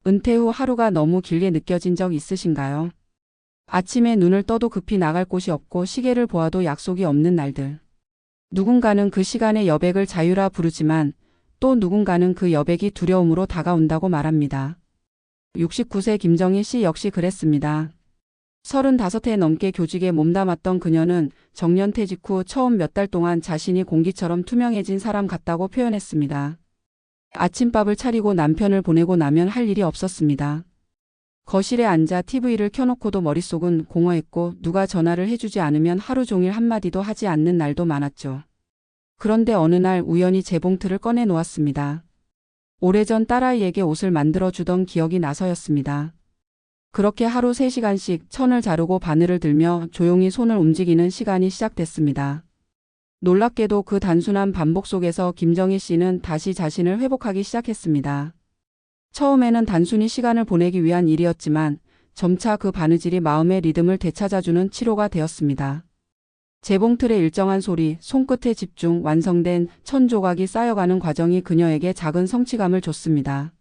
은퇴 후 하루가 너무 길게 느껴진 적 있으신가요? 아침에 눈을 떠도 급히 나갈 곳이 없고 시계를 보아도 약속이 없는 날들. 누군가는 그 시간의 여백을 자유라 부르지만 또 누군가는 그 여백이 두려움으로 다가온다고 말합니다. 69세 김정희 씨 역시 그랬습니다. 35해 넘게 교직에 몸담았던 그녀는 정년퇴직 후 처음 몇 달 동안 자신이 공기처럼 투명해진 사람 같다고 표현했습니다. 아침밥을 차리고 남편을 보내고 나면 할 일이 없었습니다. 거실에 앉아 TV를 켜놓고도 머릿속은 공허했고 누가 전화를 해주지 않으면 하루 종일 한마디도 하지 않는 날도 많았죠. 그런데 어느 날 우연히 재봉틀을 꺼내 놓았습니다. 오래전 딸아이에게 옷을 만들어주던 기억이 나서였습니다. 그렇게 하루 3시간씩 천을 자르고 바늘을 들며 조용히 손을 움직이는 시간이 시작됐습니다. 놀랍게도 그 단순한 반복 속에서 김정희 씨는 다시 자신을 회복하기 시작했습니다. 처음에는 단순히 시간을 보내기 위한 일이었지만 점차 그 바느질이 마음의 리듬을 되찾아주는 치료가 되었습니다. 재봉틀의 일정한 소리, 손끝의 집중, 완성된 천 조각이 쌓여가는 과정이 그녀에게 작은 성취감을 줬습니다.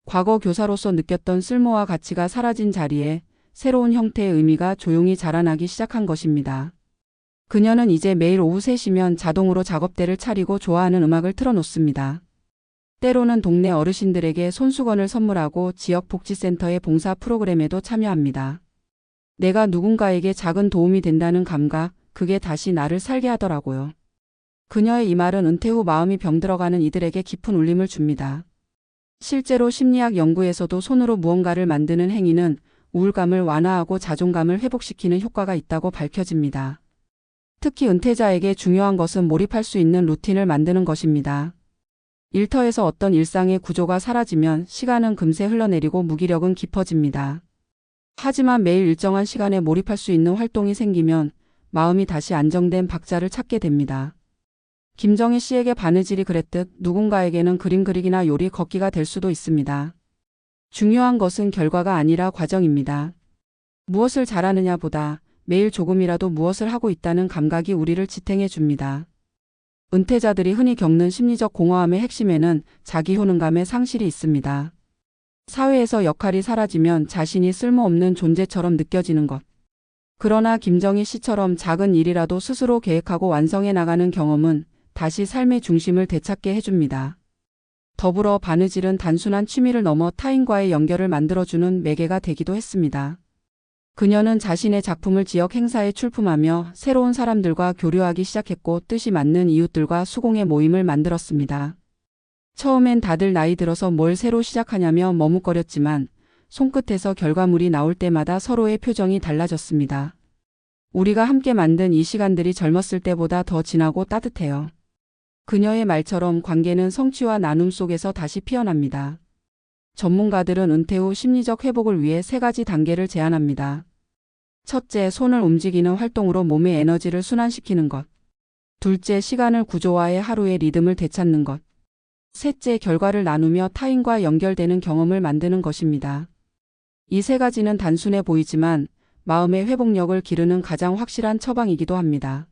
과거 교사로서 느꼈던 쓸모와 가치가 사라진 자리에 새로운 형태의 의미가 조용히 자라나기 시작한 것입니다. 그녀는 이제 매일 오후 3시면 자동으로 작업대를 차리고 좋아하는 음악을 틀어놓습니다. 때로는 동네 어르신들에게 손수건을 선물하고 지역 복지센터의 봉사 프로그램에도 참여합니다. 내가 누군가에게 작은 도움이 된다는 감각, 그게 다시 나를 살게 하더라고요. 그녀의 이 말은 은퇴 후 마음이 병들어가는 이들에게 깊은 울림을 줍니다. 실제로 심리학 연구에서도 손으로 무언가를 만드는 행위는 우울감을 완화하고 자존감을 회복시키는 효과가 있다고 밝혀집니다. 특히 은퇴자에게 중요한 것은 몰입할 수 있는 루틴을 만드는 것입니다. 일터에서 어떤 일상의 구조가 사라지면 시간은 금세 흘러내리고 무기력은 깊어집니다. 하지만 매일 일정한 시간에 몰입할 수 있는 활동이 생기면 마음이 다시 안정된 박자를 찾게 됩니다. 김정희 씨에게 바느질이 그랬듯 누군가에게는 그림 그리기나 요리 걷기가 될 수도 있습니다. 중요한 것은 결과가 아니라 과정입니다. 무엇을 잘하느냐보다 매일 조금이라도 무엇을 하고 있다는 감각이 우리를 지탱해 줍니다. 은퇴자들이 흔히 겪는 심리적 공허함의 핵심에는 자기 효능감의 상실이 있습니다. 사회에서 역할이 사라지면 자신이 쓸모없는 존재처럼 느껴지는 것. 그러나 김정희 씨처럼 작은 일이라도 스스로 계획하고 완성해 나가는 경험은 다시 삶의 중심을 되찾게 해줍니다. 더불어 바느질은 단순한 취미를 넘어 타인과의 연결을 만들어주는 매개가 되기도 했습니다. 그녀는 자신의 작품을 지역 행사에 출품하며 새로운 사람들과 교류하기 시작했고 뜻이 맞는 이웃들과 수공예 모임을 만들었습니다. 처음엔 다들 나이 들어서 뭘 새로 시작하냐며 머뭇거렸지만 손끝에서 결과물이 나올 때마다 서로의 표정이 달라졌습니다. 우리가 함께 만든 이 시간들이 젊었을 때보다 더 진하고 따뜻해요. 그녀의 말처럼 관계는 성취와 나눔 속에서 다시 피어납니다. 전문가들은 은퇴 후 심리적 회복을 위해 3가지 단계를 제안합니다. 첫째, 손을 움직이는 활동으로 몸의 에너지를 순환시키는 것. 둘째, 시간을 구조화해 하루의 리듬을 되찾는 것. 셋째, 결과를 나누며 타인과 연결되는 경험을 만드는 것입니다. 이 3가지는 단순해 보이지만 마음의 회복력을 기르는 가장 확실한 처방이기도 합니다.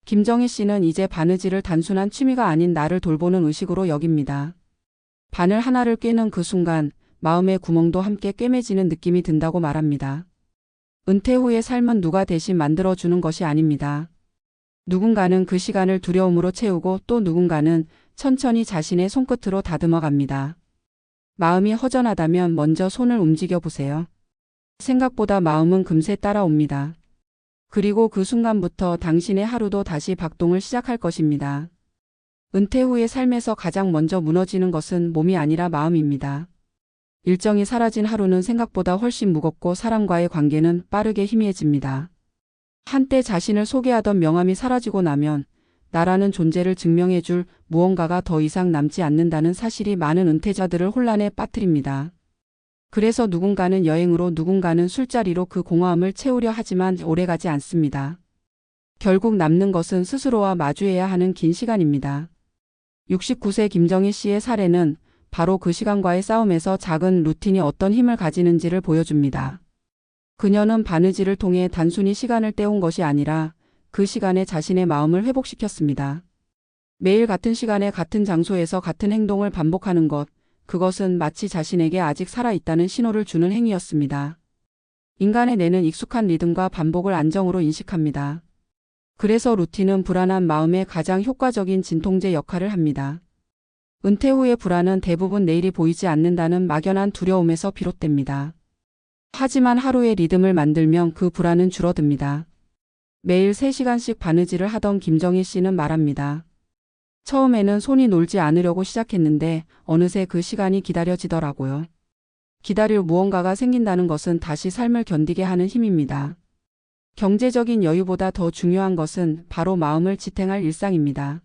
김정희 씨는 이제 바느질을 단순한 취미가 아닌 나를 돌보는 의식으로 여깁니다. 바늘 하나를 꿰는 그 순간 마음의 구멍도 함께 꿰매지는 느낌이 든다고 말합니다. 은퇴 후의 삶은 누가 대신 만들어주는 것이 아닙니다. 누군가는 그 시간을 두려움으로 채우고 또 누군가는 천천히 자신의 손끝으로 다듬어 갑니다. 마음이 허전하다면 먼저 손을 움직여 보세요. 생각보다 마음은 금세 따라옵니다. 그리고 그 순간부터 당신의 하루도 다시 박동을 시작할 것입니다. 은퇴 후의 삶에서 가장 먼저 무너지는 것은 몸이 아니라 마음입니다. 일정이 사라진 하루는 생각보다 훨씬 무겁고 사람과의 관계는 빠르게 희미해집니다. 한때 자신을 소개하던 명함이 사라지고 나면 나라는 존재를 증명해줄 무언가가 더 이상 남지 않는다는 사실이 많은 은퇴자들을 혼란에 빠뜨립니다. 그래서 누군가는 여행으로 누군가는 술자리로 그 공허함을 채우려 하지만 오래가지 않습니다. 결국 남는 것은 스스로와 마주해야 하는 긴 시간입니다. 69세 김정희 씨의 사례는 바로 그 시간과의 싸움에서 작은 루틴이 어떤 힘을 가지는지를 보여줍니다. 그녀는 바느질을 통해 단순히 시간을 때운 것이 아니라 그 시간에 자신의 마음을 회복시켰습니다. 매일 같은 시간에 같은 장소에서 같은 행동을 반복하는 것, 그것은 마치 자신에게 아직 살아있다는 신호를 주는 행위였습니다. 인간의 뇌는 익숙한 리듬과 반복을 안정으로 인식합니다. 그래서 루틴은 불안한 마음에 가장 효과적인 진통제 역할을 합니다. 은퇴 후의 불안은 대부분 내일이 보이지 않는다는 막연한 두려움에서 비롯됩니다. 하지만 하루의 리듬을 만들면 그 불안은 줄어듭니다. 매일 3시간씩 바느질을 하던 김정희 씨는 말합니다. 처음에는 손이 놀지 않으려고 시작했는데 어느새 그 시간이 기다려지더라고요. 기다릴 무언가가 생긴다는 것은 다시 삶을 견디게 하는 힘입니다. 경제적인 여유보다 더 중요한 것은 바로 마음을 지탱할 일상입니다.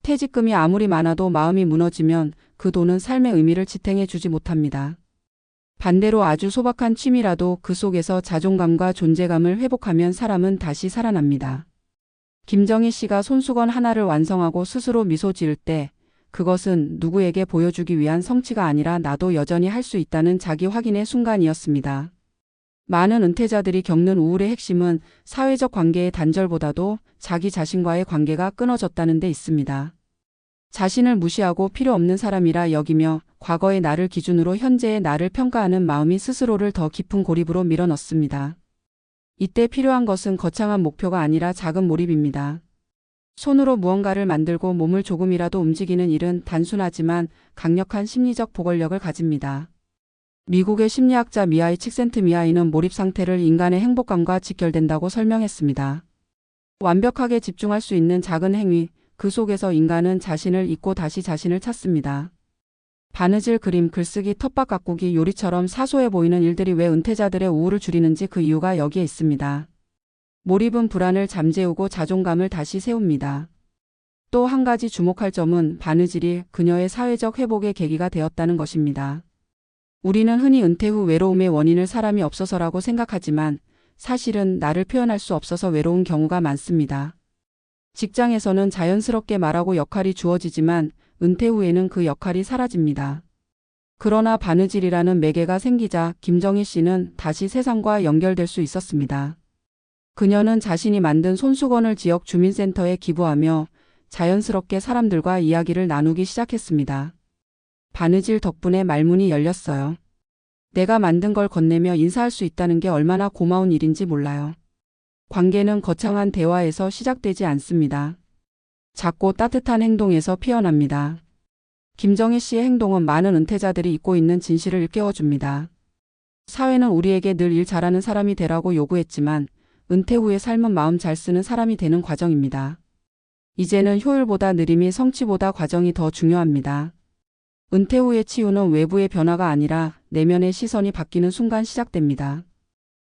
퇴직금이 아무리 많아도 마음이 무너지면 그 돈은 삶의 의미를 지탱해 주지 못합니다. 반대로 아주 소박한 취미라도 그 속에서 자존감과 존재감을 회복하면 사람은 다시 살아납니다. 김정희 씨가 손수건 하나를 완성하고 스스로 미소 지을 때 그것은 누구에게 보여주기 위한 성취가 아니라 나도 여전히 할 수 있다는 자기 확인의 순간이었습니다. 많은 은퇴자들이 겪는 우울의 핵심은 사회적 관계의 단절보다도 자기 자신과의 관계가 끊어졌다는 데 있습니다. 자신을 무시하고 필요 없는 사람이라 여기며 과거의 나를 기준으로 현재의 나를 평가하는 마음이 스스로를 더 깊은 고립으로 밀어넣습니다. 이때 필요한 것은 거창한 목표가 아니라 작은 몰입입니다. 손으로 무언가를 만들고 몸을 조금이라도 움직이는 일은 단순하지만 강력한 심리적 보건력을 가집니다. 미국의 심리학자 미하이 칙센트미하이는 몰입 상태를 인간의 행복감과 직결된다고 설명했습니다. 완벽하게 집중할 수 있는 작은 행위, 그 속에서 인간은 자신을 잊고 다시 자신을 찾습니다. 바느질, 그림, 글쓰기, 텃밭 가꾸기, 요리처럼 사소해 보이는 일들이 왜 은퇴자들의 우울을 줄이는지 그 이유가 여기에 있습니다. 몰입은 불안을 잠재우고 자존감을 다시 세웁니다. 또 한 가지 주목할 점은 바느질이 그녀의 사회적 회복의 계기가 되었다는 것입니다. 우리는 흔히 은퇴 후 외로움의 원인을 사람이 없어서라고 생각하지만 사실은 나를 표현할 수 없어서 외로운 경우가 많습니다. 직장에서는 자연스럽게 말하고 역할이 주어지지만 은퇴 후에는 그 역할이 사라집니다. 그러나 바느질이라는 매개가 생기자 김정희 씨는 다시 세상과 연결될 수 있었습니다. 그녀는 자신이 만든 손수건을 지역 주민센터에 기부하며 자연스럽게 사람들과 이야기를 나누기 시작했습니다. 바느질 덕분에 말문이 열렸어요. 내가 만든 걸 건네며 인사할 수 있다는 게 얼마나 고마운 일인지 몰라요. 관계는 거창한 대화에서 시작되지 않습니다. 작고 따뜻한 행동에서 피어납니다. 김정희 씨의 행동은 많은 은퇴자들이 잊고 있는 진실을 일깨워줍니다. 사회는 우리에게 늘 일 잘하는 사람이 되라고 요구했지만 은퇴 후의 삶은 마음 잘 쓰는 사람이 되는 과정입니다. 이제는 효율보다 느림이 성취보다 과정이 더 중요합니다. 은퇴 후의 치유는 외부의 변화가 아니라 내면의 시선이 바뀌는 순간 시작됩니다.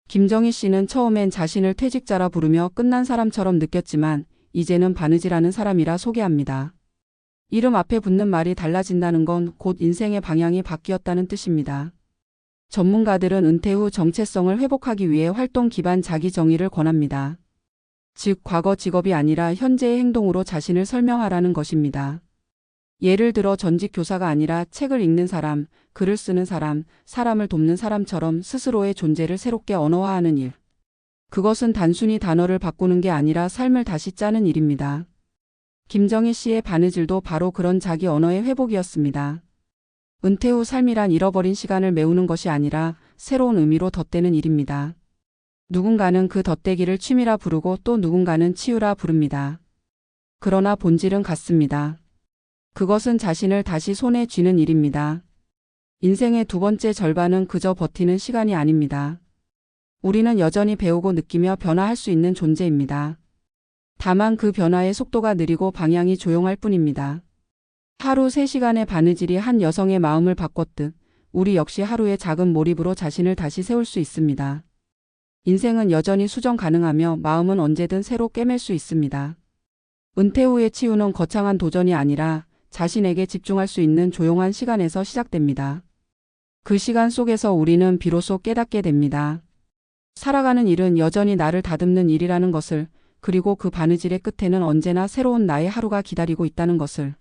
김정희 씨는 처음엔 자신을 퇴직자라 부르며 끝난 사람처럼 느꼈지만 이제는 바느질하는 사람이라 소개합니다. 이름 앞에 붙는 말이 달라진다는 건 곧 인생의 방향이 바뀌었다는 뜻입니다. 전문가들은 은퇴 후 정체성을 회복하기 위해 활동 기반 자기 정의를 권합니다. 즉, 과거 직업이 아니라 현재의 행동으로 자신을 설명하라는 것입니다. 예를 들어 전직 교사가 아니라 책을 읽는 사람, 글을 쓰는 사람, 사람을 돕는 사람처럼 스스로의 존재를 새롭게 언어화하는 일. 그것은 단순히 단어를 바꾸는 게 아니라 삶을 다시 짜는 일입니다. 김정희 씨의 바느질도 바로 그런 자기 언어의 회복이었습니다. 은퇴 후 삶이란 잃어버린 시간을 메우는 것이 아니라 새로운 의미로 덧대는 일입니다. 누군가는 그 덧대기를 취미라 부르고 또 누군가는 치유라 부릅니다. 그러나 본질은 같습니다. 그것은 자신을 다시 손에 쥐는 일입니다. 인생의 두 번째 절반은 그저 버티는 시간이 아닙니다. 우리는 여전히 배우고 느끼며 변화할 수 있는 존재입니다. 다만 그 변화의 속도가 느리고 방향이 조용할 뿐입니다. 하루 3시간의 바느질이 한 여성의 마음을 바꿨듯 우리 역시 하루의 작은 몰입으로 자신을 다시 세울 수 있습니다. 인생은 여전히 수정 가능하며 마음은 언제든 새로 꿰맬 수 있습니다. 은퇴 후의 치유는 거창한 도전이 아니라 자신에게 집중할 수 있는 조용한 시간에서 시작됩니다. 그 시간 속에서 우리는 비로소 깨닫게 됩니다. 살아가는 일은 여전히 나를 다듬는 일이라는 것을, 그리고 그 바느질의 끝에는 언제나 새로운 나의 하루가 기다리고 있다는 것을.